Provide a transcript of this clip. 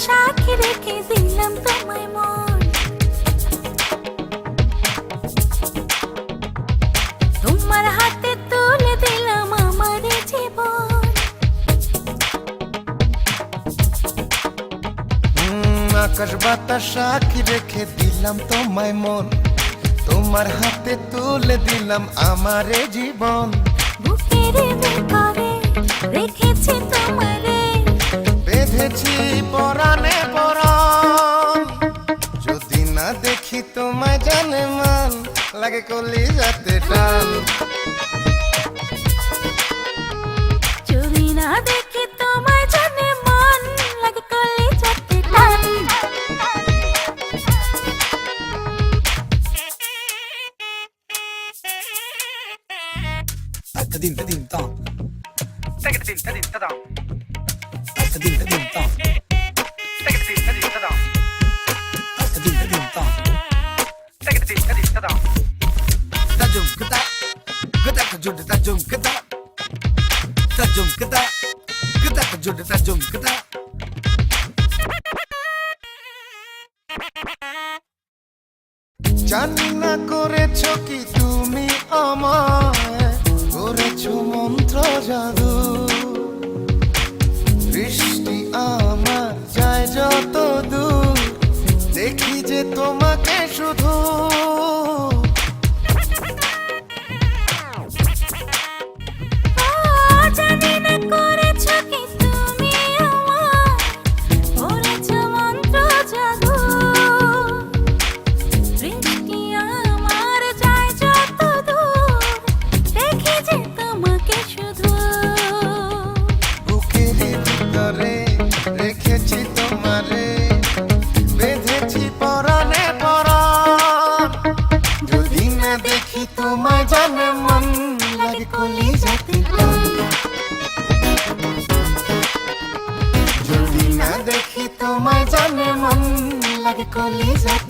সাক্ষী রেখে দিলাম তোমায় মন, তোমার হাতে তুলে দিলাম আমার জীবন। আকাশ বাতাস সাক্ষী রেখে দিলাম তোমায় মন, তোমার হাতে তুলে দিলাম আমার জীবন। বুকের ভিতরে রেখেছি তোমারে, বেঁধেছি পরাণে পরাণ, যদি না দেখি তোমায় জানে মান, লাগে কলিজাতে টান। যদি না দেখি তোমায় জানে মন, লাগে কলিজাতে টান। Tadim tadim tam. Tadim tadim tadam. Tadim tadim tam. Tadim tadim tadam. Tadim tadim tam. Tadim tadim tadam. Tajum kita. Kita kejut tajum kita. Tajum kita. Kita kejut tajum kita. জানি না করেছো কি তুমি আমায়, করেছো মন্ত্র জাদু। দৃষ্টি আমার যায় যত দূর, দেখি যে তোমাকে শুধু। জানি না করেছো কি তুমি আমায়, করেছো মন্ত্র জাদু। দৃষ্টি আমার যায় যত দূর, দেখি যে তোমাকে শুধু। বুকের ভিতরে রেখেছি তোমারে, বেঁধেছি পরাণে পরাণ, যদি না দেখি তোমায় জানে মন, লাগে কলিজাতে টান। যদি না দেখি তোমায় জানে মন, লাগে কলিজাতে